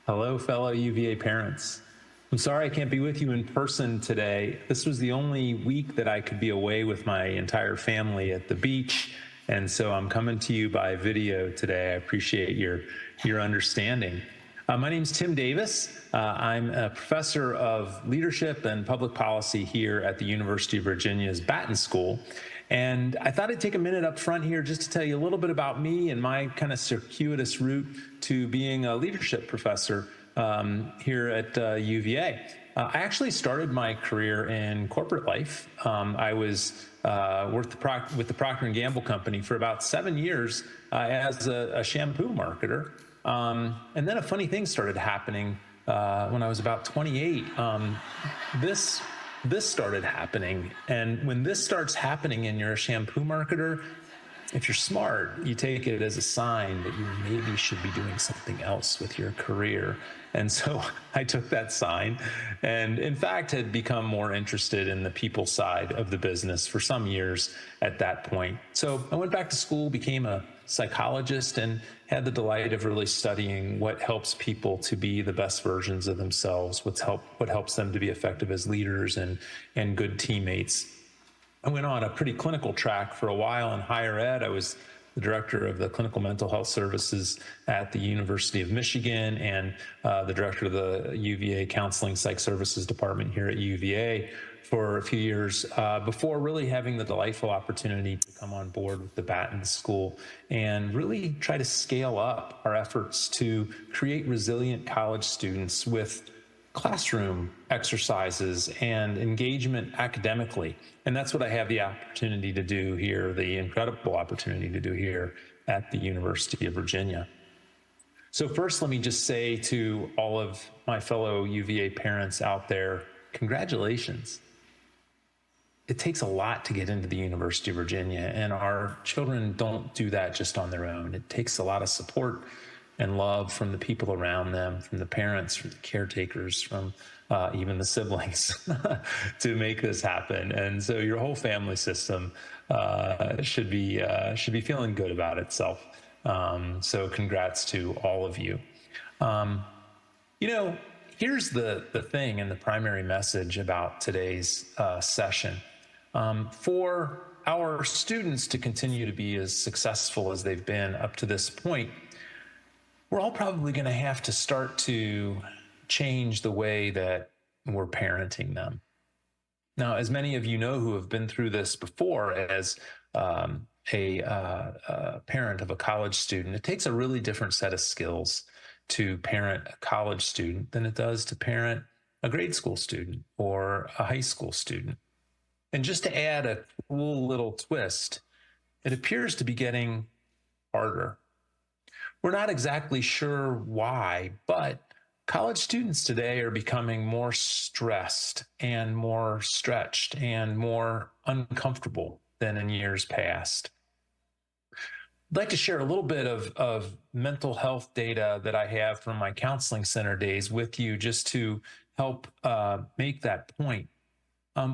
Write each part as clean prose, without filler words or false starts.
Hello, fellow UVA parents. I'm sorry I can't be with you in person today. This was the only week that I could be away with my entire family at the beach, and so I'm coming to you by video today. I appreciate your understanding. My name is Tim Davis. I'm a professor of leadership and public policy here at the University of Virginia's Batten School. And I thought I'd take a minute up front here just to tell you a little bit about me and my kind of circuitous route to being a leadership professor here at UVA. I actually started my career in corporate life. I was with the Procter & Gamble company for about 7 years as a shampoo marketer. And then a funny thing started happening when I was about 28. This started happening. And when this starts happening and you're a shampoo marketer, if you're smart, you take it as a sign that you maybe should be doing something else with your career. And so I took that sign and, in fact, had become more interested in the people side of the business for some years at that point. So I went back to school, became a psychologist, and had the delight of really studying what helps people to be the best versions of themselves, what helps them to be effective as leaders and good teammates. I went on a pretty clinical track for a while in higher ed. I was the director of the clinical mental health services at the University of Michigan and the director of the UVA Counseling Psych Services Department here at UVA for a few years before really having the delightful opportunity to come on board with the Batten School and really try to scale up our efforts to create resilient college students with classroom exercises and engagement academically. And that's what I have the opportunity to do here, the incredible opportunity to do here at the University of Virginia. So first, let me just say to all of my fellow UVA parents out there, congratulations. It takes a lot to get into the University of Virginia, and our children don't do that just on their own. It takes a lot of support and love from the people around them, from the parents, from the caretakers, from even the siblings to make this happen. And so your whole family system should be feeling good about itself. So congrats to all of you. Here's the thing and the primary message about today's session. For our students to continue to be as successful as they've been up to this point, we're all probably going to have to start to change the way that we're parenting them. Now, as many of you know who have been through this before as a parent of a college student, it takes a really different set of skills to parent a college student than it does to parent a grade school student or a high school student. And just to add a cool little twist, it appears to be getting harder. We're not exactly sure why, but college students today are becoming more stressed and more stretched and more uncomfortable than in years past. I'd like to share a little bit of mental health data that I have from my counseling center days with you just to help make that point.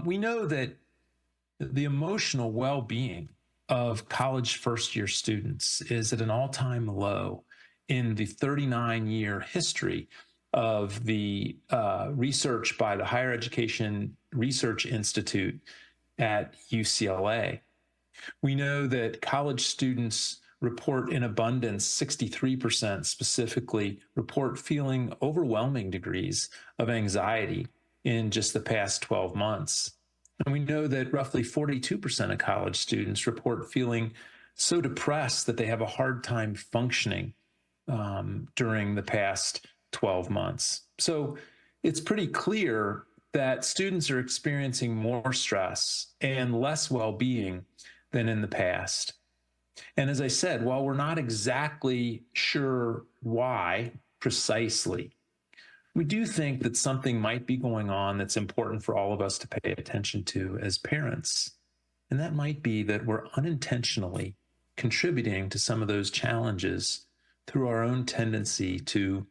We know that the emotional well-being of college first-year students is at an all-time low in the 39-year history of the research by the Higher Education Research Institute at UCLA. We know that college students report in abundance, 63% specifically, report feeling overwhelming degrees of anxiety in just the past 12 months. And we know that roughly 42% of college students report feeling so depressed that they have a hard time functioning during the past 12 months. So it's pretty clear that students are experiencing more stress and less well-being than in the past. And as I said, while we're not exactly sure why precisely, we do think that something might be going on that's important for all of us to pay attention to as parents. And that might be that we're unintentionally contributing to some of those challenges through our own tendency to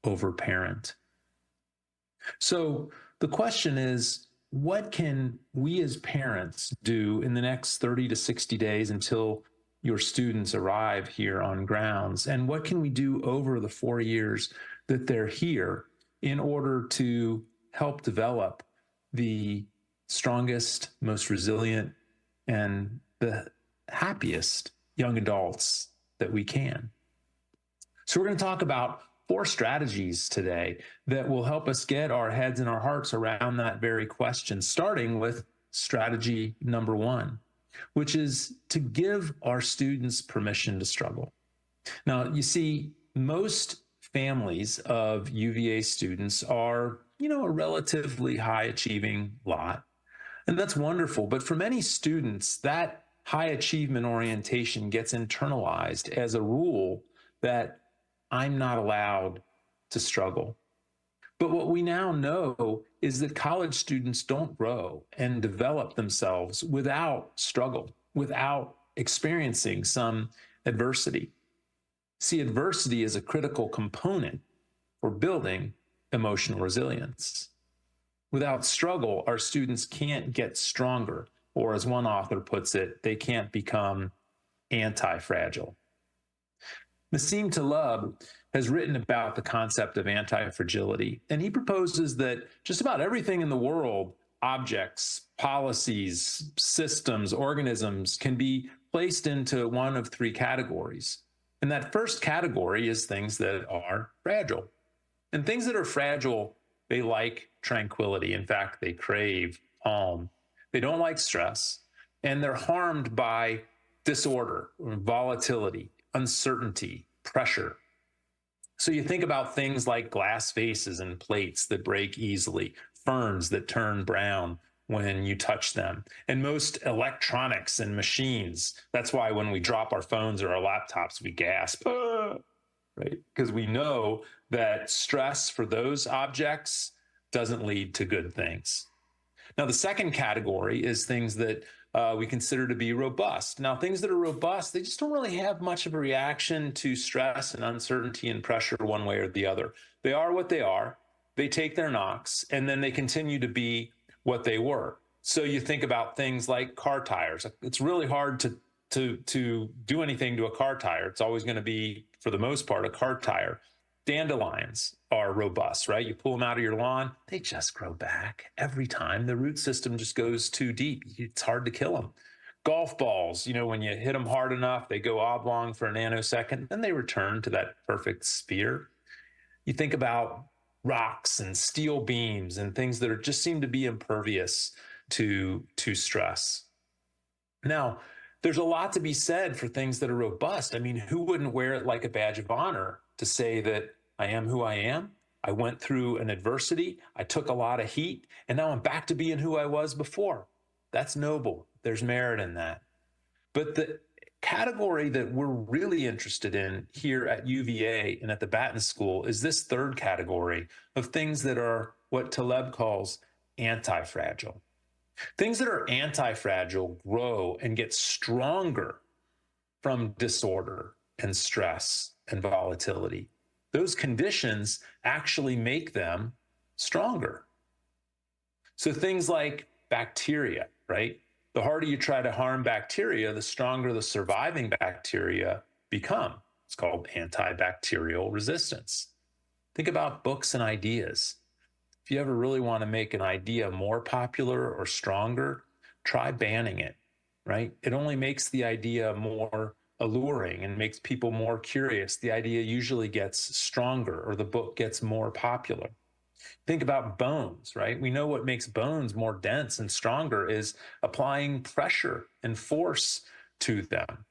overparent. So the question is, what can we as parents do in the next 30 to 60 days until your students arrive here on grounds? And what can we do over the 4 years that they're here in order to help develop the strongest, most resilient, and the happiest young adults that we can. So we're going to talk about 4 strategies today that will help us get our heads and our hearts around that very question, starting with strategy number 1, which is to give our students permission to struggle. Now, you see, most families of UVA students are, a relatively high achieving lot. And that's wonderful. But for many students, that high achievement orientation gets internalized as a rule that I'm not allowed to struggle. But what we now know is that college students don't grow and develop themselves without struggle, without experiencing some adversity. See, adversity is a critical component for building emotional resilience. Without struggle, our students can't get stronger, or as one author puts it, they can't become anti-fragile. Nassim Taleb has written about the concept of anti-fragility, and he proposes that just about everything in the world, objects, policies, systems, organisms, can be placed into one of 3 categories. And that first category is things that are fragile. And things that are fragile, they like tranquility. In fact, they crave calm. They don't like stress, and they're harmed by disorder, volatility, uncertainty, pressure. So you think about things like glass vases and plates that break easily, ferns that turn brown when you touch them, and most electronics and machines. That's why when we drop our phones or our laptops, we gasp, right? Because we know that stress for those objects doesn't lead to good things. Now, the second category is things that we consider to be robust. Now, things that are robust, they just don't really have much of a reaction to stress and uncertainty and pressure one way or the other. They are what they are. They take their knocks, and then they continue to be what they were. So you think about things like car tires. It's really hard to do anything to a car tire. It's always going to be, for the most part, a car tire. Dandelions are robust, right? You pull them out of your lawn, they just grow back every time. The root system just goes too deep. It's hard to kill them. Golf balls, when you hit them hard enough, they go oblong for a nanosecond, then they return to that perfect sphere. You think about rocks and steel beams and things that just seem to be impervious to stress. Now, there's a lot to be said for things that are robust. I mean, who wouldn't wear it like a badge of honor to say that I am who I am? I went through an adversity, I took a lot of heat, and now I'm back to being who I was before. That's noble. There's merit in that. But the category that we're really interested in here at UVA and at the Batten School is this third category of things that are what Taleb calls anti-fragile. Things that are anti-fragile grow and get stronger from disorder and stress and volatility. Those conditions actually make them stronger. So things like bacteria, right? The harder you try to harm bacteria, the stronger the surviving bacteria become. It's called antibacterial resistance. Think about books and ideas. If you ever really want to make an idea more popular or stronger, try banning it, right? It only makes the idea more alluring and makes people more curious. The idea usually gets stronger, or the book gets more popular. Think about bones, right? We know what makes bones more dense and stronger is applying pressure and force to them.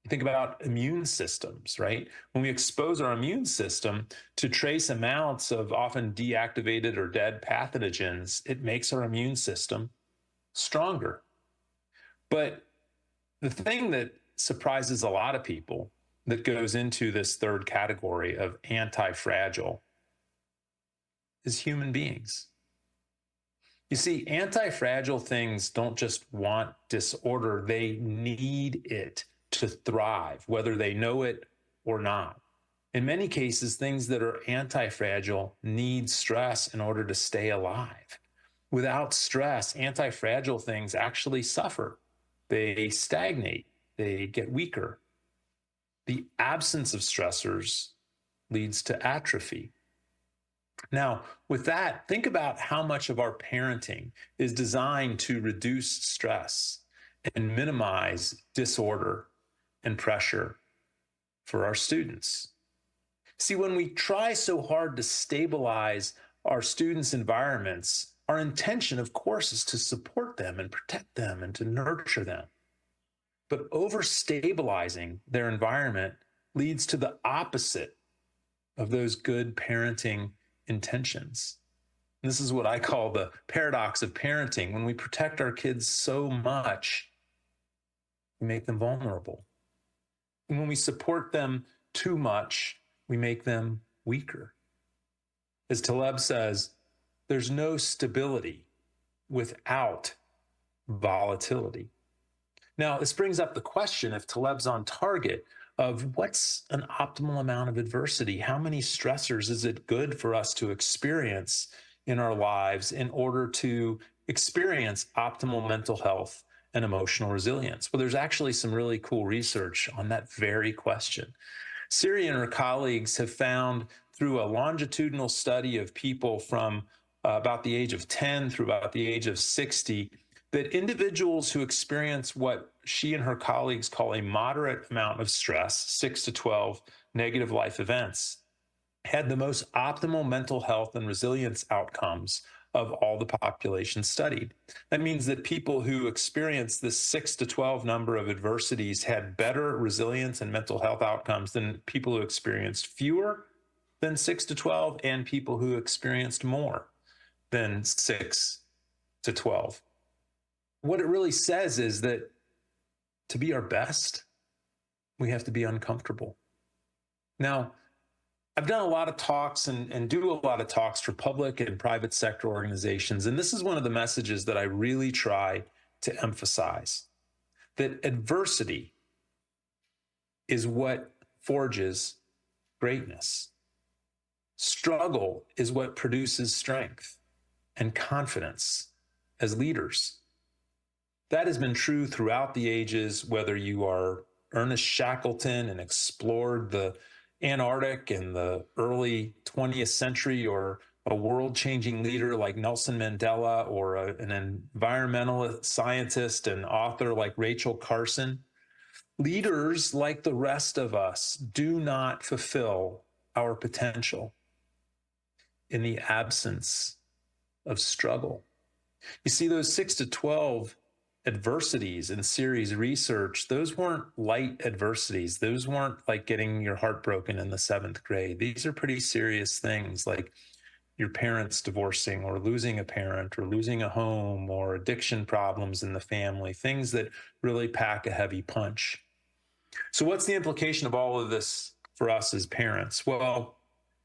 You think about immune systems, right? When we expose our immune system to trace amounts of often deactivated or dead pathogens, it makes our immune system stronger. But the thing that surprises a lot of people that goes into this third category of anti-fragile is human beings. You see, anti-fragile things don't just want disorder, they need it to thrive, whether they know it or not. In many cases, things that are anti-fragile need stress in order to stay alive. Without stress, anti-fragile things actually suffer. They stagnate, they get weaker. The absence of stressors leads to atrophy. Now, with that, think about how much of our parenting is designed to reduce stress and minimize disorder and pressure for our students. See, when we try so hard to stabilize our students' environments, our intention, of course, is to support them and protect them and to nurture them. But overstabilizing their environment leads to the opposite of those good parenting intentions. And this is what I call the paradox of parenting. When we protect our kids so much, we make them vulnerable. And when we support them too much, we make them weaker. As Taleb says, there's no stability without volatility. Now, this brings up the question, if Taleb's on target, of what's an optimal amount of adversity? How many stressors is it good for us to experience in our lives in order to experience optimal mental health and emotional resilience? Well, there's actually some really cool research on that very question. Siri and her colleagues have found through a longitudinal study of people from about the age of 10 through about the age of 60 that individuals who experience what she and her colleagues call a moderate amount of stress, 6 to 12 negative life events, had the most optimal mental health and resilience outcomes of all the population studied. That means that people who experienced this 6 to 12 number of adversities had better resilience and mental health outcomes than people who experienced fewer than 6 to 12 and people who experienced more than 6 to 12. What it really says is that to be our best, we have to be uncomfortable. Now, I've done a lot of talks and do a lot of talks for public and private sector organizations. And this is one of the messages that I really try to emphasize, that adversity is what forges greatness. Struggle is what produces strength and confidence as leaders. That has been true throughout the ages, whether you are Ernest Shackleton and explored the Antarctic in the early 20th century, or a world-changing leader like Nelson Mandela, or an environmental scientist and author like Rachel Carson. Leaders, like the rest of us, do not fulfill our potential in the absence of struggle. You see, those 6 to 12 adversities in Siri's research, those weren't light adversities. Those weren't like getting your heart broken in the 7th grade. These are pretty serious things, like your parents divorcing or losing a parent or losing a home or addiction problems in the family, things that really pack a heavy punch. So what's the implication of all of this for us as parents? Well,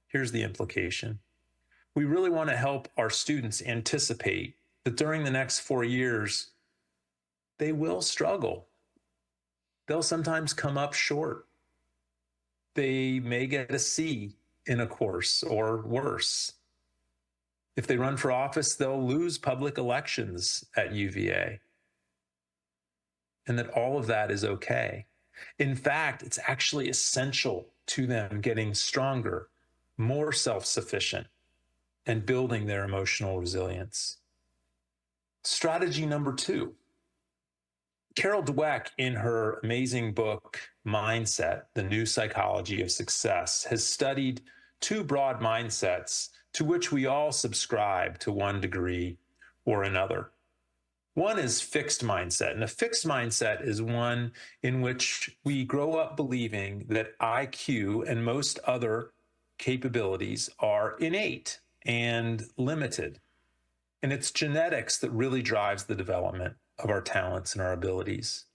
here's the implication. We really want to help our students anticipate that during the next 4 years, they will struggle. They'll sometimes come up short. They may get a C in a course or worse. If they run for office, they'll lose public elections at UVA. And that all of that is okay. In fact, it's actually essential to them getting stronger, more self-sufficient, and building their emotional resilience. Strategy number 2. Carol Dweck, in her amazing book, Mindset, The New Psychology of Success, has studied 2 broad mindsets to which we all subscribe to one degree or another. One is fixed mindset, and a fixed mindset is one in which we grow up believing that IQ and most other capabilities are innate and limited. And it's genetics that really drives the development of our talents and our abilities.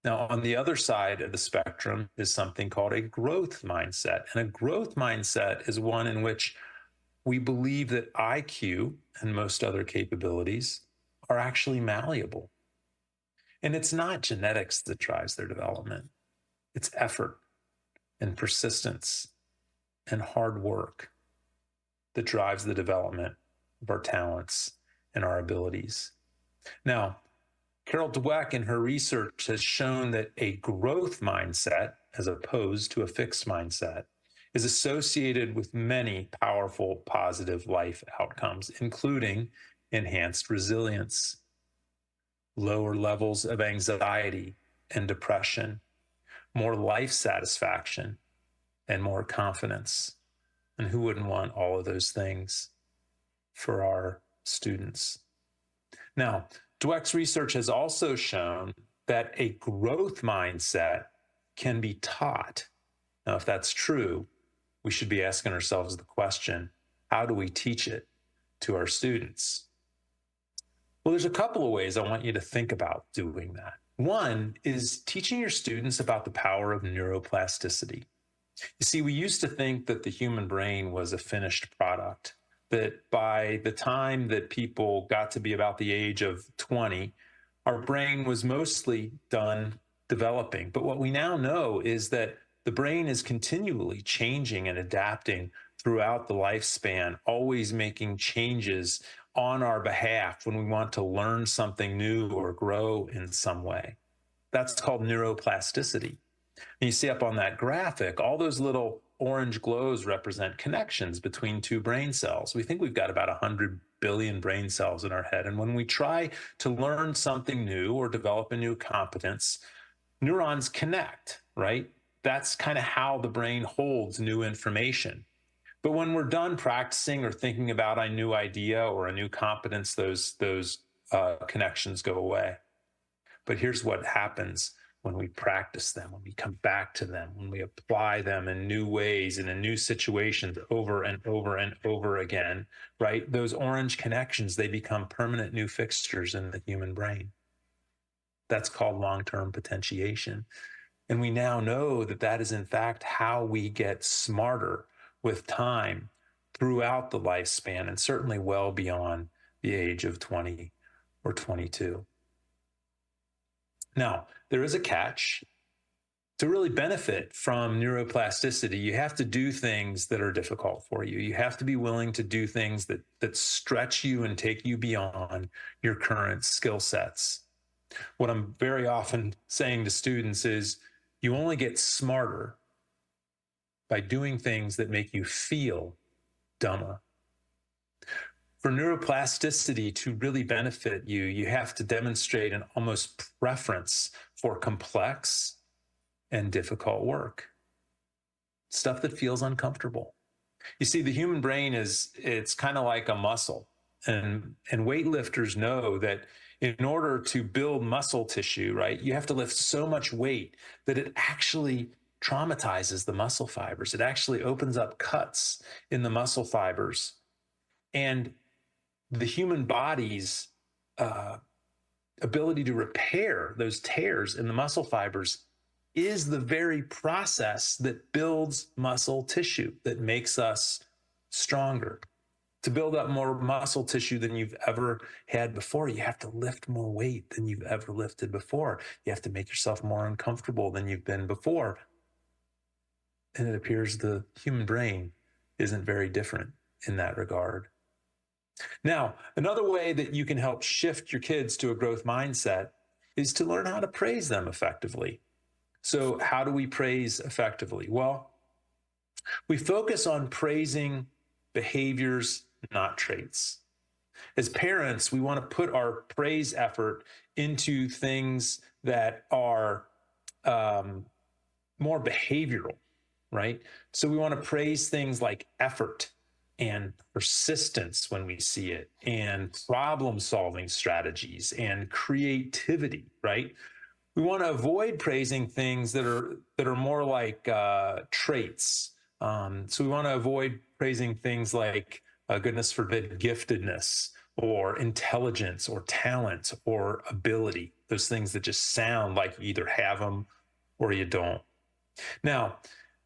Now, on the other side of the spectrum is something called a growth mindset. And a growth mindset is one in which we believe that IQ and most other capabilities are actually malleable. And it's not genetics that drives their development. It's effort and persistence and hard work that drives the development of our talents and our abilities. Now, Carol Dweck in her research has shown that a growth mindset, as opposed to a fixed mindset, is associated with many powerful positive life outcomes, including enhanced resilience, lower levels of anxiety and depression, more life satisfaction, and more confidence. And who wouldn't want all of those things for our students? Now, Dweck's research has also shown that a growth mindset can be taught. Now, if that's true, we should be asking ourselves the question, how do we teach it to our students? Well, there's a couple of ways I want you to think about doing that. One is teaching your students about the power of neuroplasticity. You see, we used to think that the human brain was a finished product, that by the time that people got to be about the age of 20, our brain was mostly done developing. But what we now know is that the brain is continually changing and adapting throughout the lifespan, always making changes on our behalf when we want to learn something new or grow in some way. That's called neuroplasticity. And you see up on that graphic, all those little orange glows represent connections between two brain cells. We think we've got about 100 billion brain cells in our head. And when we try to learn something new or develop a new competence, neurons connect, right? That's kind of how the brain holds new information. But when we're done practicing or thinking about a new idea or a new competence, those connections go away. But here's what happens when we practice them, when we come back to them, when we apply them in new ways and in new situations over and over and over again, right? Those orange connections, they become permanent new fixtures in the human brain. That's called long-term potentiation. And we now know that that is in fact how we get smarter with time throughout the lifespan, and certainly well beyond the age of 20 or 22. Now, there is a catch. To really benefit from neuroplasticity, you have to do things that are difficult for you. You have to be willing to do things that stretch you and take you beyond your current skill sets. What I'm very often saying to students is, you only get smarter by doing things that make you feel dumber. For neuroplasticity to really benefit you, you have to demonstrate an almost preference for complex and difficult work, stuff that feels uncomfortable. You see, the human brain it's kind of like a muscle, and weightlifters know that in order to build muscle tissue, right, you have to lift so much weight that it actually traumatizes the muscle fibers. It actually opens up cuts in the muscle fibers. And the human body's ability to repair those tears in the muscle fibers is the very process that builds muscle tissue, that makes us stronger. To build up more muscle tissue than you've ever had before, you have to lift more weight than you've ever lifted before. You have to make yourself more uncomfortable than you've been before. And it appears the human brain isn't very different in that regard. Now, another way that you can help shift your kids to a growth mindset is to learn how to praise them effectively. So how do we praise effectively? Well, we focus on praising behaviors, not traits. As parents, we want to put our praise effort into things that are more behavioral, right? So we want to praise things like effort and persistence when we see it, and problem-solving strategies and creativity, right? We want to avoid praising things that are more like traits. So we want to avoid praising things like, goodness forbid, giftedness or intelligence or talent or ability. Those things that just sound like you either have them or you don't. Now,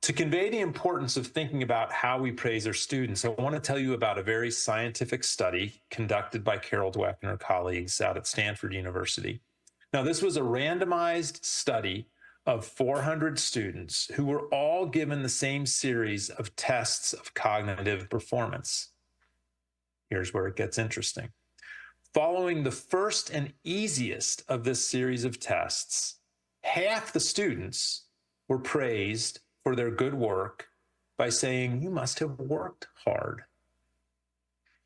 to convey the importance of thinking about how we praise our students, I want to tell you about a very scientific study conducted by Carol Dweck and her colleagues out at Stanford University. Now, this was a randomized study of 400 students who were all given the same series of tests of cognitive performance. Here's where it gets interesting. Following the first and easiest of this series of tests, half the students were praised for their good work, by saying, you must have worked hard.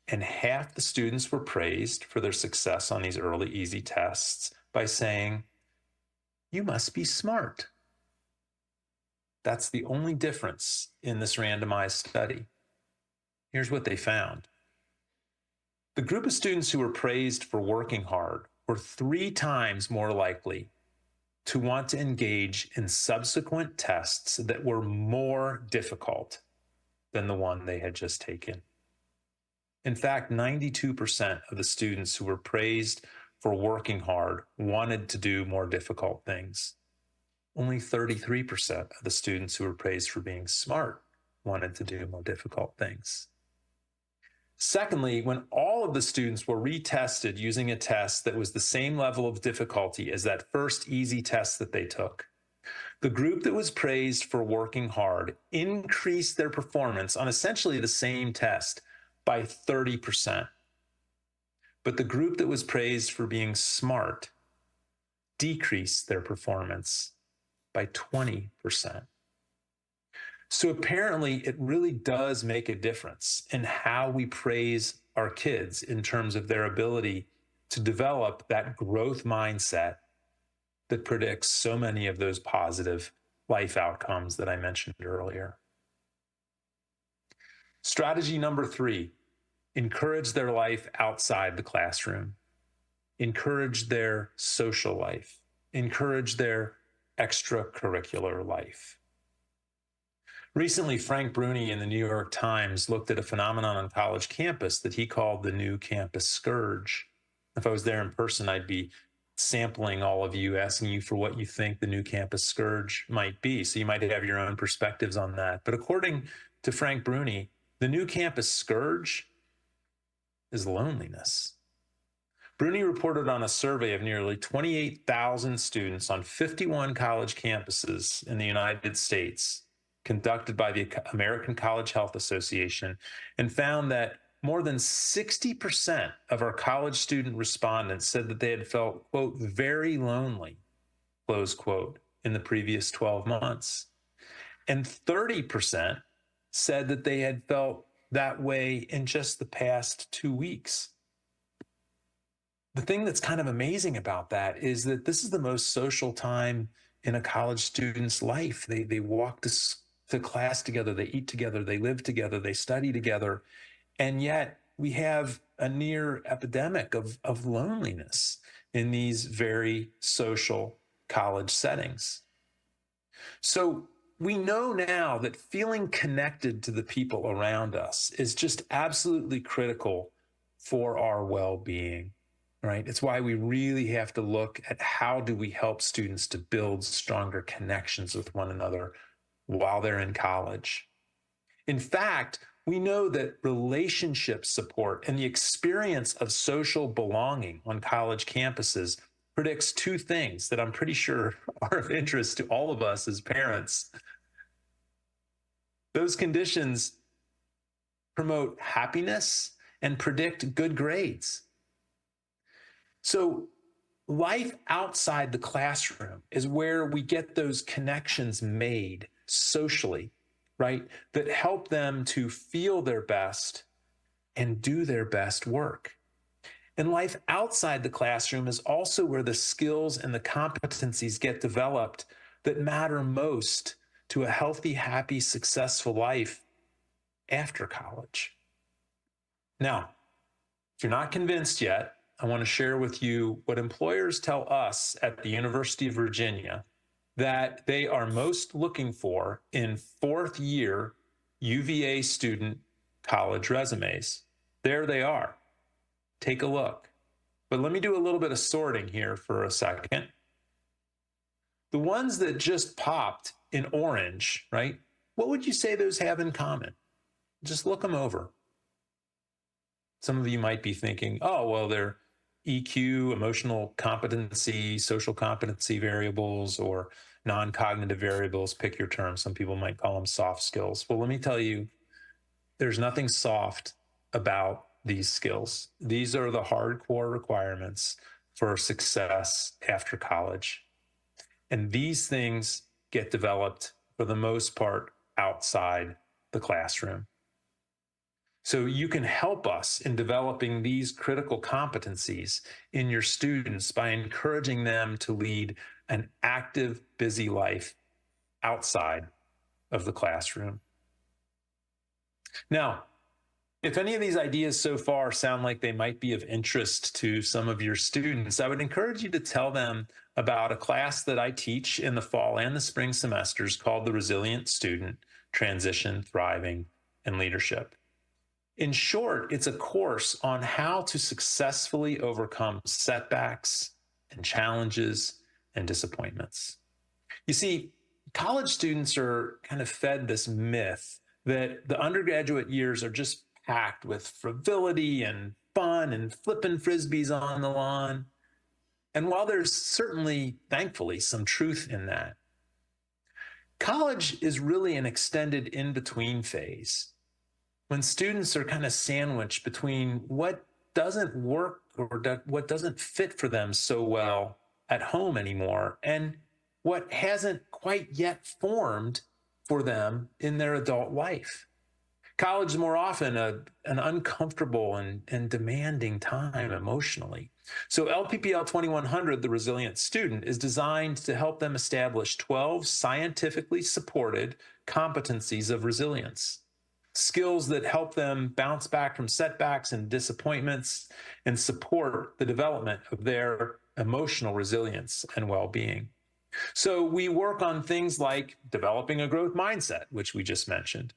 And half the students were praised for their success on these early easy tests by saying, you must be smart. That's the only difference in this randomized study. Here's what they found. The group of students who were praised for working hard were 3 times more likely to want to engage in subsequent tests that were more difficult than the one they had just taken. In fact, 92% of the students who were praised for working hard wanted to do more difficult things. Only 33% of the students who were praised for being smart wanted to do more difficult things. Secondly, when all of the students were retested using a test that was the same level of difficulty as that first easy test that they took, the group that was praised for working hard increased their performance on essentially the same test by 30%. But the group that was praised for being smart decreased their performance by 20%. So apparently, it really does make a difference in how we praise our kids in terms of their ability to develop that growth mindset that predicts so many of those positive life outcomes that I mentioned earlier. Strategy number 3, encourage their life outside the classroom. Encourage their social life. Encourage their extracurricular life. Recently, Frank Bruni in the New York Times looked at a phenomenon on college campus that he called the new campus scourge. If I was there in person, I'd be sampling all of you, asking you for what you think the new campus scourge might be. So you might have your own perspectives on that. But according to Frank Bruni, the new campus scourge is loneliness. Bruni reported on a survey of nearly 28,000 students on 51 college campuses in the United States, conducted by the American College Health Association, and found that more than 60% of our college student respondents said that they had felt, quote, very lonely, close quote, in the previous 12 months. And 30% said that they had felt that way in just the past 2 weeks. The thing that's kind of amazing about that is that this is the most social time in a college student's life. They walk to class together, they eat together, they live together, they study together. And yet we have a near epidemic of loneliness in these very social college settings. So we know now that feeling connected to the people around us is just absolutely critical for our well-being, right? It's why we really have to look at how do we help students to build stronger connections with one another while they're in college. In fact, we know that relationship support and the experience of social belonging on college campuses predicts 2 things that I'm pretty sure are of interest to all of us as parents. Those conditions promote happiness and predict good grades. So life outside the classroom is where we get those connections made socially, right? That help them to feel their best and do their best work. And life outside the classroom is also where the skills and the competencies get developed that matter most to a healthy, happy, successful life after college. Now, if you're not convinced yet, I want to share with you what employers tell us at the University of Virginia that they are most looking for in 4th year UVA student college resumes. There they are. Take a look. But let me do a little bit of sorting here for a second. The ones that just popped in orange, right? What would you say those have in common? Just look them over. Some of you might be thinking, oh, well, they're EQ, emotional competency, social competency variables, or non-cognitive variables, pick your term. Some people might call them soft skills. Well, let me tell you, there's nothing soft about these skills. These are the hardcore requirements for success after college. And these things get developed for the most part outside the classroom. So you can help us in developing these critical competencies in your students by encouraging them to lead an active, busy life outside of the classroom. Now, if any of these ideas so far sound like they might be of interest to some of your students, I would encourage you to tell them about a class that I teach in the fall and the spring semesters called The Resilient Student: Transition, Thriving, and Leadership. In short, it's a course on how to successfully overcome setbacks and challenges and disappointments. You see, college students are kind of fed this myth that the undergraduate years are just packed with frivolity and fun and flipping frisbees on the lawn. And while there's certainly, thankfully, some truth in that, college is really an extended in-between phase when students are kind of sandwiched between what doesn't work or what doesn't fit for them so well at home anymore and what hasn't quite yet formed for them in their adult life. College is more often an uncomfortable and demanding time emotionally. So LPPL 2100, the Resilient Student, is designed to help them establish 12 scientifically supported competencies of resilience, skills that help them bounce back from setbacks and disappointments and support the development of their emotional resilience and well-being. So we work on things like developing a growth mindset, which we just mentioned,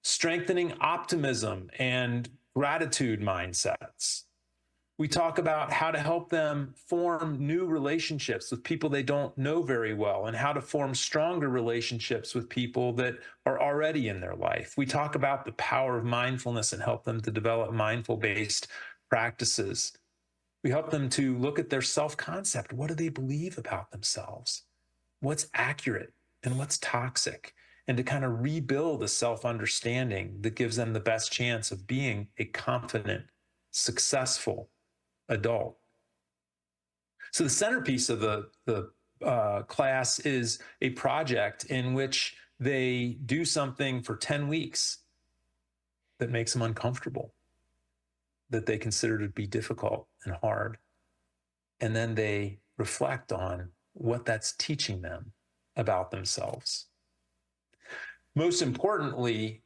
strengthening optimism and gratitude mindsets. We talk about how to help them form new relationships with people they don't know very well and how to form stronger relationships with people that are already in their life. We talk about the power of mindfulness and help them to develop mindful-based practices. We help them to look at their self-concept. What do they believe about themselves? What's accurate and what's toxic? And to kind of rebuild a self-understanding that gives them the best chance of being a confident, successful adult. So the centerpiece of the class is a project in which they do something for 10 weeks that makes them uncomfortable, that they consider to be difficult and hard. And then they reflect on what that's teaching them about themselves. Most importantly,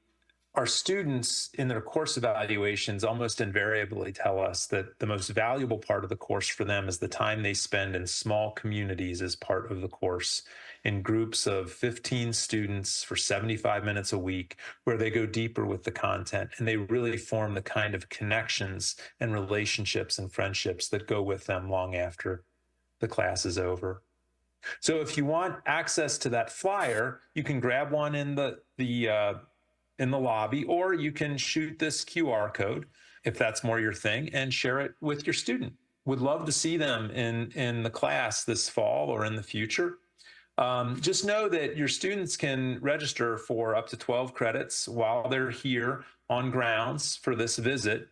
our students in their course evaluations almost invariably tell us that the most valuable part of the course for them is the time they spend in small communities as part of the course, in groups of 15 students for 75 minutes a week, where they go deeper with the content and they really form the kind of connections and relationships and friendships that go with them long after the class is over. So if you want access to that flyer, you can grab one in the lobby, or you can shoot this QR code if that's more your thing and share it with your student. Would love to see them in the class this fall or in the future. Just know that your students can register for up to 12 credits while they're here on grounds for this visit.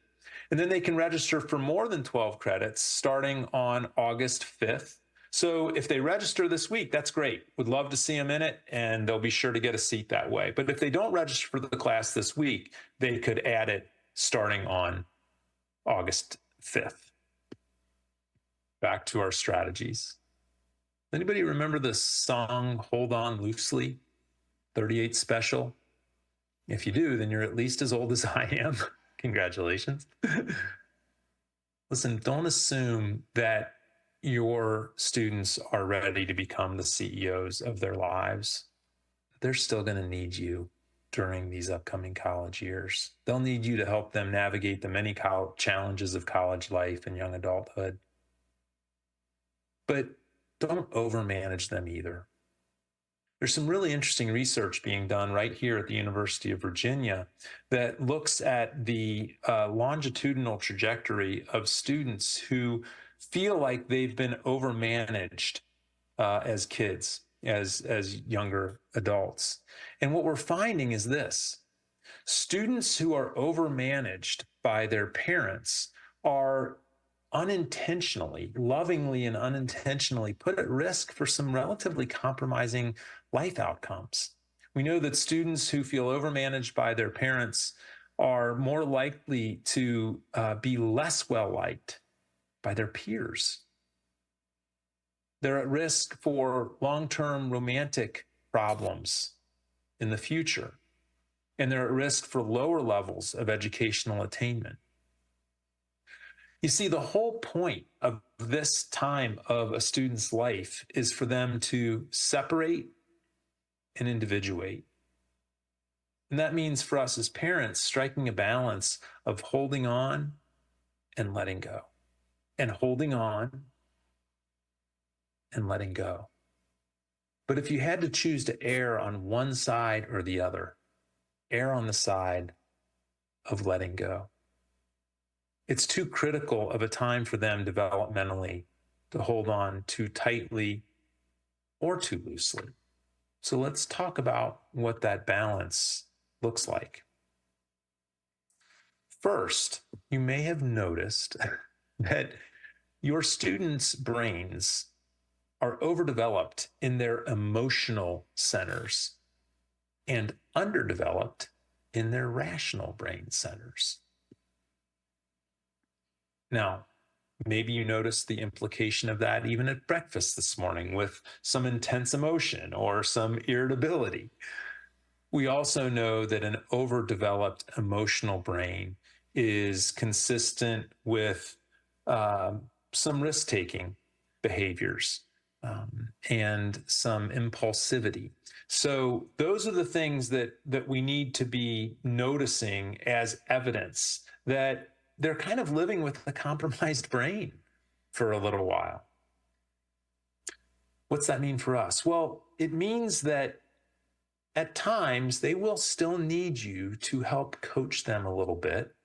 And then they can register for more than 12 credits starting on August 5th. So if they register this week, that's great. Would love to see them in it, and they'll be sure to get a seat that way. But if they don't register for the class this week, they could add it starting on August 5th. Back to our strategies. Anybody remember the song Hold On Loosely, 38 Special? If you do, then you're at least as old as I am. Congratulations. Listen, don't assume that your students are ready to become the CEOs of their lives. They're still going to need you during these upcoming college years. They'll need you to help them navigate the many challenges of college life and young adulthood. But don't overmanage them either. There's some really interesting research being done right here at the University of Virginia that looks at the longitudinal trajectory of students who feel like they've been overmanaged as kids, as younger adults. And what we're finding is this: students who are overmanaged by their parents are unintentionally, lovingly and unintentionally put at risk for some relatively compromising life outcomes. We know that students who feel overmanaged by their parents are more likely to be less well liked by their peers. They're at risk for long-term romantic problems in the future, and they're at risk for lower levels of educational attainment. You see, the whole point of this time of a student's life is for them to separate and individuate. And that means for us as parents, striking a balance of holding on and letting go, and holding on and letting go. But if you had to choose to err on one side or the other, err on the side of letting go. It's too critical of a time for them developmentally to hold on too tightly or too loosely. So let's talk about what that balance looks like. First, you may have noticed that your students' brains are overdeveloped in their emotional centers and underdeveloped in their rational brain centers. Now, maybe you noticed the implication of that even at breakfast this morning with some intense emotion or some irritability. We also know that an overdeveloped emotional brain is consistent with some risk-taking behaviors and some impulsivity. So those are the things that we need to be noticing as evidence that they're kind of living with a compromised brain for a little while. What's that mean for us? Well, it means that at times they will still need you to help coach them a little bit,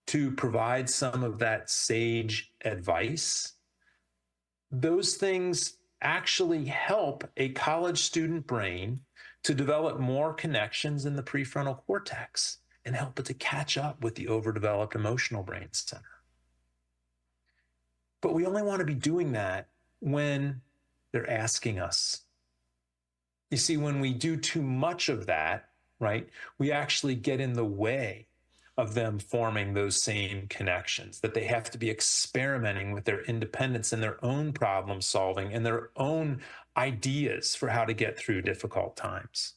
to provide some of that sage advice. Those things actually help a college student brain to develop more connections in the prefrontal cortex and help it to catch up with the overdeveloped emotional brain center. But we only want to be doing that when they're asking us. You see, when we do too much of that, right, we actually get in the way of them forming those same connections, that they have to be experimenting with their independence and their own problem solving and their own ideas for how to get through difficult times.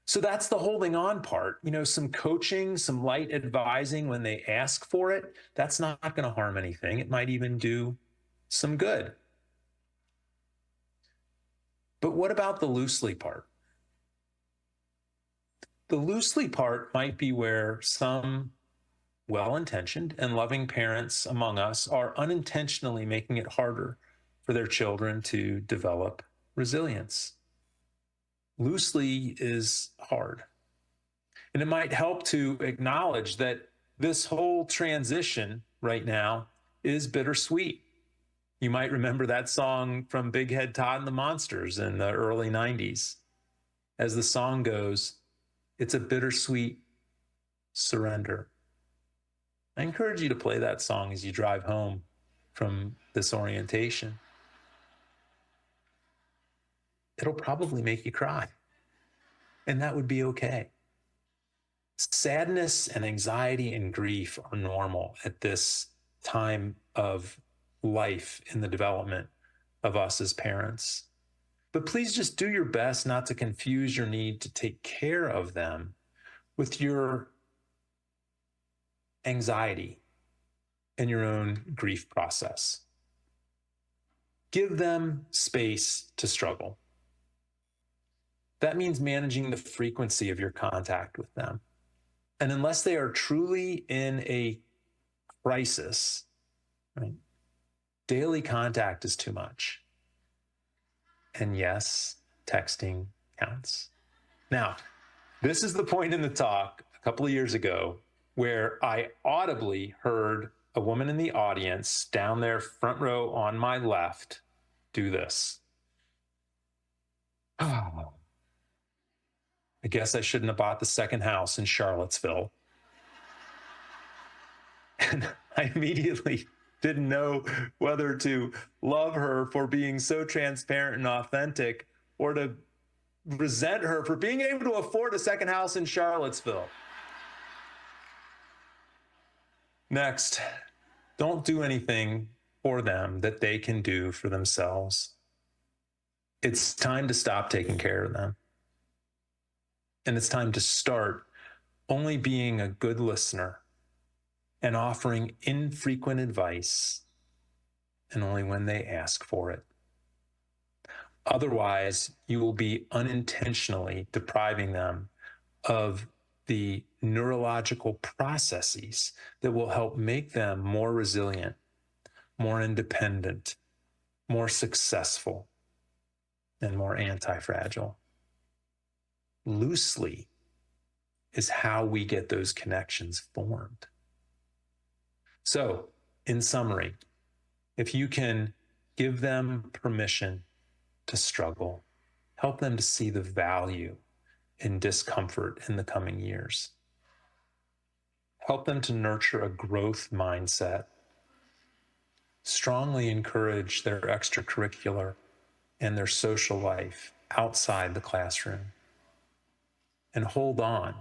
So that's the holding on part. You know, some coaching, some light advising when they ask for it, that's not going to harm anything. It might even do some good. But what about the loosely part? The loosely part might be where some well-intentioned and loving parents among us are unintentionally making it harder for their children to develop resilience. Loosely is hard. And it might help to acknowledge that this whole transition right now is bittersweet. You might remember that song from Big Head Todd and the Monsters in the early 90s. As the song goes, it's a bittersweet surrender. I encourage you to play that song as you drive home from this orientation. It'll probably make you cry, and that would be okay. Sadness and anxiety and grief are normal at this time of life in the development of us as parents. But please just do your best not to confuse your need to take care of them with your anxiety and your own grief process. Give them space to struggle. That means managing the frequency of your contact with them. And unless they are truly in a crisis, right, daily contact is too much. And yes, texting counts. Now, this is the point in the talk a couple of years ago where I audibly heard a woman in the audience down there front row on my left do this. Oh, I guess I shouldn't have bought the second house in Charlottesville. And I immediately didn't know whether to love her for being so transparent and authentic or to resent her for being able to afford a second house in Charlottesville. Next, don't do anything for them that they can do for themselves. It's time to stop taking care of them. And it's time to start only being a good listener and offering infrequent advice, and only when they ask for it. Otherwise, you will be unintentionally depriving them of the neurological processes that will help make them more resilient, more independent, more successful, and more anti-fragile. Loosely is how we get those connections formed. So, in summary, if you can give them permission to struggle, help them to see the value in discomfort in the coming years. Help them to nurture a growth mindset. Strongly encourage their extracurricular and their social life outside the classroom. And hold on,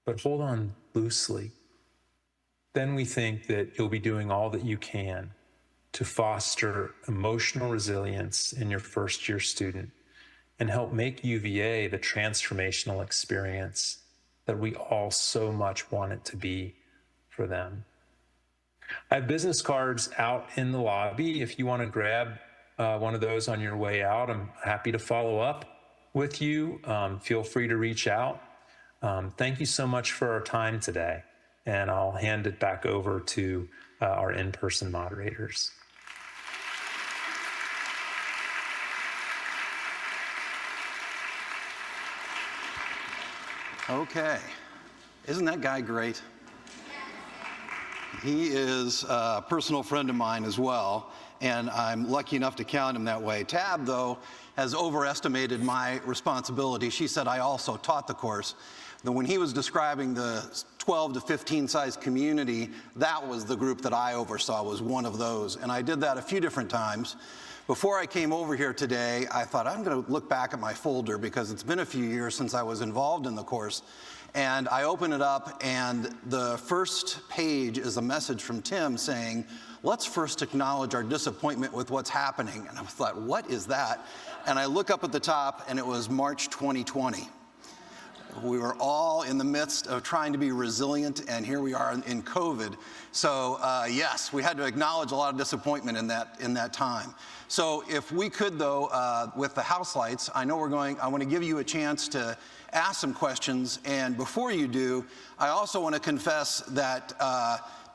but hold on loosely. Then we think that you'll be doing all that you can to foster emotional resilience in your first-year student and help make UVA the transformational experience that we all so much want it to be for them. I have business cards out in the lobby. If you want to grab one of those on your way out, I'm happy to follow up with you. Feel free to reach out. Thank you so much for our time today, and I'll hand it back over to our in-person moderators. Okay, isn't that guy great? He is a personal friend of mine as well, and I'm lucky enough to count him that way. Tab, though, has overestimated my responsibility. She said I also taught the course. Then when he was describing the 12 to 15 size community, that was the group that I oversaw, was one of those. And I did that a few different times. Before I came over here today, I thought I'm going to look back at my folder because it's been a few years since I was involved in the course. And I open it up, and the first page is a message from Tim saying, let's first acknowledge our disappointment with what's happening. And I thought, what is that? And I look up at the top, and it was March 2020. We were all in the midst of trying to be resilient, and here we are in COVID. So yes, we had to acknowledge a lot of disappointment in that time. So if we could, though, with the house lights, I want to give you a chance to ask some questions. And before you do, I also want to confess that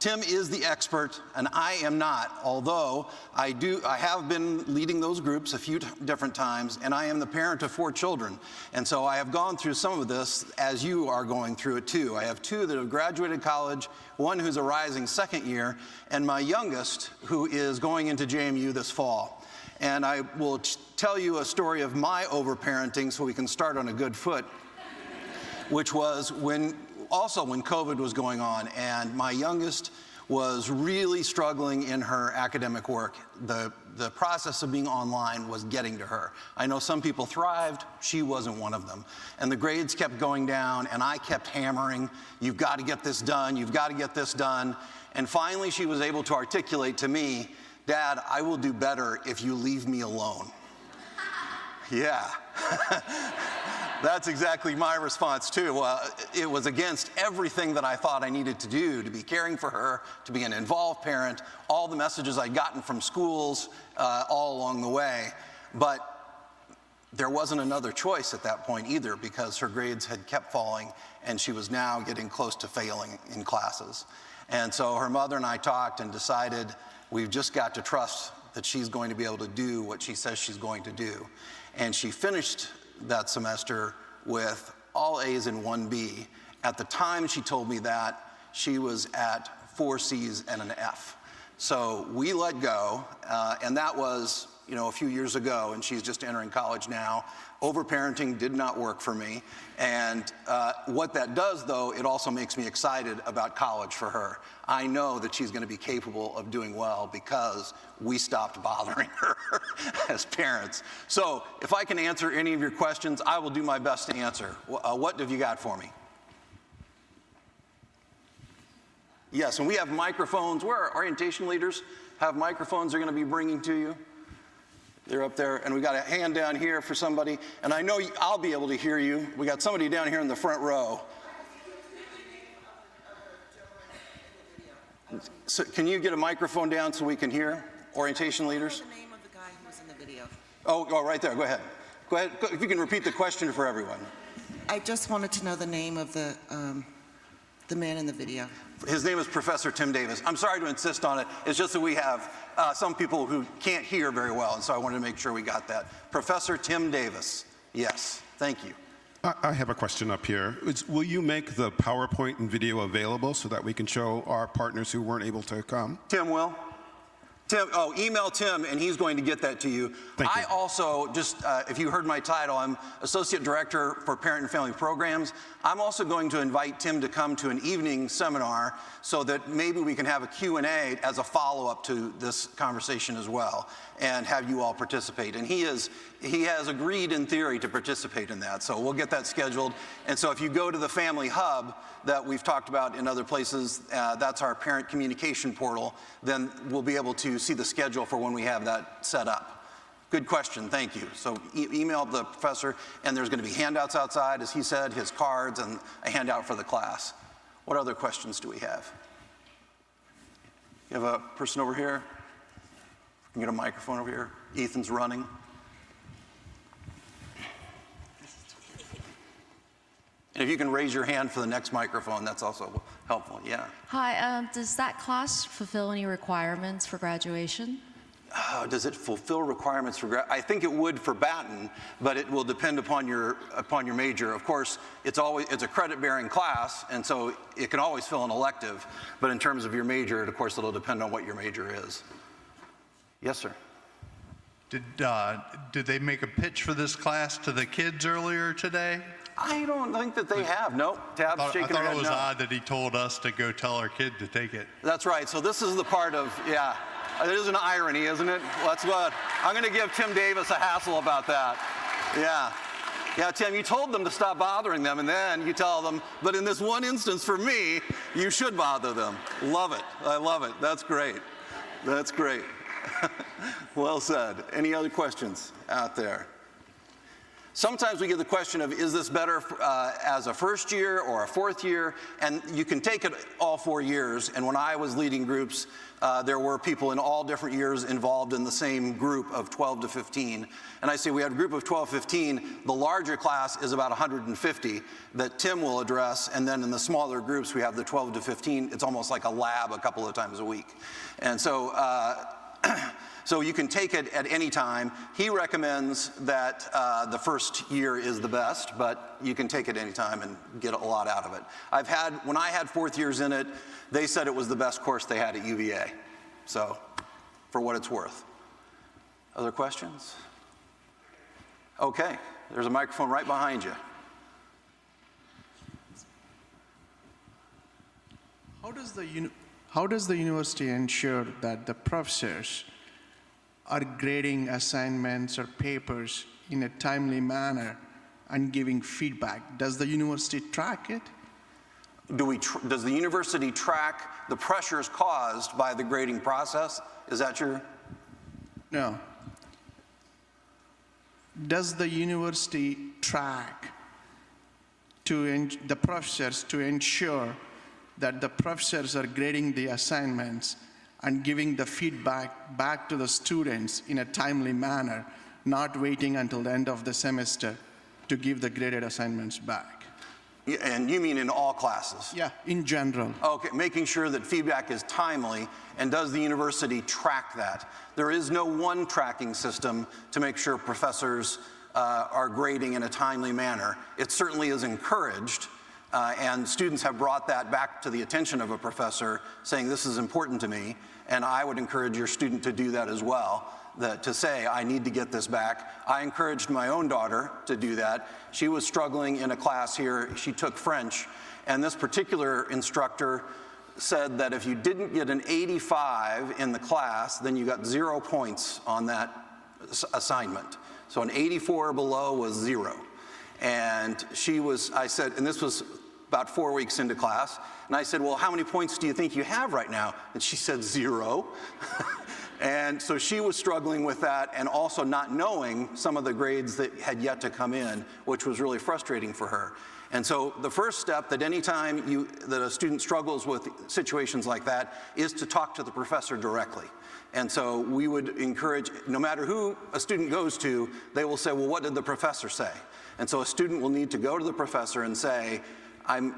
Tim is the expert, and I am not, although I have been leading those groups a few different times, and I am the parent of 4 children. And so I have gone through some of this as you are going through it too. I have 2 that have graduated college, 1 who's a rising second year, and my youngest who is going into JMU this fall. And I will tell you a story of my overparenting so we can start on a good foot, which was when COVID was going on, and my youngest was really struggling in her academic work. The process of being online was getting to her. I know some people thrived, she wasn't one of them. And the grades kept going down, and I kept hammering, you've got to get this done, you've got to get this done. And finally she was able to articulate to me, Dad, I will do better if you leave me alone. Yeah. That's exactly my response too. It was against everything that I thought I needed to do to be caring for her, to be an involved parent, all the messages I'd gotten from schools all along the way. But there wasn't another choice at that point either, because her grades had kept falling and she was now getting close to failing in classes. And so her mother and I talked and decided we've just got to trust that she's going to be able to do what she says she's going to do. And she finished that semester with all A's and 1 B. At the time she told me that, she was at 4 C's and an F. So we let go, and that was a few years ago, and she's just entering college now. Overparenting did not work for me. And what that does, though, it also makes me excited about college for her. I know that she's going to be capable of doing well because we stopped bothering her as parents. So if I can answer any of your questions, I will do my best to answer. What have you got for me? Yes, and we have microphones. Where our orientation leaders have microphones they're going to be bringing to you. They're up there, and we got a hand down here for somebody. And I know I'll be able to hear you. We got somebody down here in the front row. So can you get a microphone down so we can hear orientation leaders? The name of the guy who was in the video. Oh, right there. Go ahead. Go ahead. If you can repeat the question for everyone. I just wanted to know the name of the man in the video. His name is Professor Tim Davis. I'm sorry to insist on it. It's just that we have some people who can't hear very well, and so I wanted to make sure we got that. Professor Tim Davis. Yes. Thank you. I have a question up here. Will you make the PowerPoint and video available so that we can show our partners who weren't able to come? Tim will. Email Tim, and he's going to get that to you. Thank you. I also, if you heard my title, I'm Associate Director for Parent and Family Programs. I'm also going to invite Tim to come to an evening seminar so that maybe we can have a Q&A as a follow-up to this conversation as well, and have you all participate. And he has agreed in theory to participate in that, so we'll get that scheduled. And so if you go to the Family Hub that we've talked about in other places, that's our parent communication portal, then we'll be able to see the schedule for when we have that set up. Good question, thank you. So email the professor, and there's going to be handouts outside, as he said, his cards, and a handout for the class. What other questions do we have? You have a person over here? We can get a microphone over here. Ethan's running. And if you can raise your hand for the next microphone, that's also helpful. Yeah. Hi, does that class fulfill any requirements for graduation? Does it fulfill requirements for I think it would for Baton, but it will depend upon your major. Of course, it's a credit-bearing class, and so it can always fill an elective. But in terms of your major, of course, it'll depend on what your major is. Yes, sir. Did they make a pitch for this class to the kids earlier today? I don't think that they have. Nope. Tab's shaking her head. I thought it was no. odd that he told us to go tell our kid to take it. That's right. So this is the part of, yeah. It is an irony, isn't it? That's what. I'm going to give Tim Davis a hassle about that. Yeah. Yeah, Tim, you told them to stop bothering them, and then you tell them, but in this one instance for me, you should bother them. Love it. I love it. That's great. That's great. Well said. Any other questions out there? Sometimes we get the question of, is this better as a first year or a fourth year? And you can take it all 4 years. And when I was leading groups, there were people in all different years involved in the same group of 12 to 15. And I say we had a group of 12, 15. The larger class is about 150 that Tim will address. And then in the smaller groups, we have the 12 to 15. It's almost like a lab a couple of times a week. And so, so you can take it at any time. He recommends that the first year is the best, but you can take it any time and get a lot out of it. When I had fourth years in it, they said it was the best course they had at UVA. So, for what it's worth. Other questions? Okay, there's a microphone right behind you. How does the university ensure that the professors are grading assignments or papers in a timely manner and giving feedback? Does the university track it? Does the university track the pressures caused by the grading process? Is that your? No. Does the university track the professors to ensure that the professors are grading the assignments and giving the feedback back to the students in a timely manner, not waiting until the end of the semester to give the graded assignments back? And you mean in all classes? Yeah, in general. Okay, making sure that feedback is timely, and does the university track that? There is no one tracking system to make sure professors are grading in a timely manner. It certainly is encouraged, and students have brought that back to the attention of a professor, saying this is important to me, and I would encourage your student to do that as well. to say, I need to get this back. I encouraged my own daughter to do that. She was struggling in a class here. She took French, and this particular instructor said that if you didn't get an 85 in the class, then you got 0 points on that assignment. So an 84 or below was 0. And I said, and this was about 4 weeks into class, and I said, well, how many points do you think you have right now? And she said 0. And so she was struggling with that and also not knowing some of the grades that had yet to come in, which was really frustrating for her. And so the first step that anytime that a student struggles with situations like that is to talk to the professor directly. And so we would encourage, no matter who a student goes to, they will say, well, what did the professor say? And so a student will need to go to the professor and say, I'm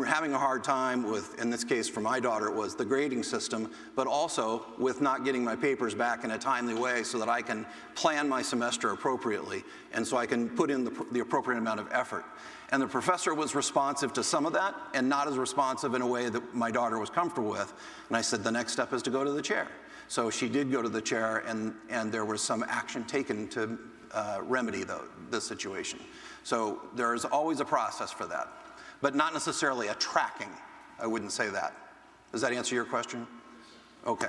having a hard time with, in this case for my daughter, it was the grading system, but also with not getting my papers back in a timely way so that I can plan my semester appropriately and so I can put in the appropriate amount of effort. And the professor was responsive to some of that and not as responsive in a way that my daughter was comfortable with. And I said, the next step is to go to the chair. So she did go to the chair, and there was some action taken to remedy this situation. So there's always a process for that, but not necessarily a tracking. I wouldn't say that. Does that answer your question? Okay.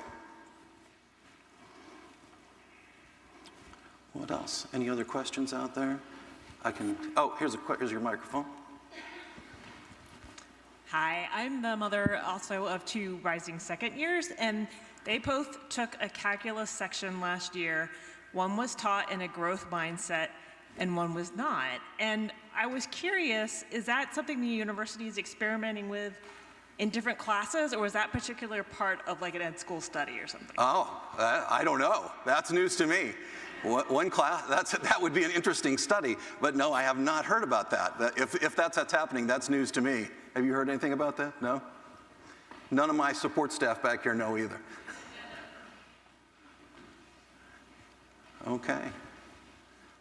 What else? Any other questions out there? Here's your microphone. Hi, I'm the mother also of 2 rising second years, and they both took a calculus section last year. One was taught in a growth mindset, and one was not. And I was curious, is that something the university is experimenting with in different classes, or was that particular part of like an ed school study or something? Oh, I don't know. That's news to me. One class, that would be an interesting study, but no, I have not heard about that. If that's what's happening, that's news to me. Have you heard anything about that? No? None of my support staff back here know either. Okay.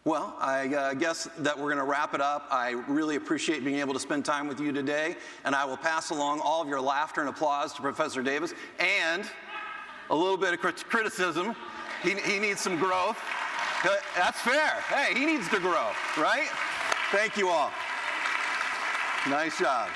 Well, I guess that we're going to wrap it up. I really appreciate being able to spend time with you today, and I will pass along all of your laughter and applause to Professor Davis, and a little bit of criticism. He needs some growth. That's fair. Hey, he needs to grow, right? Thank you all. Nice job.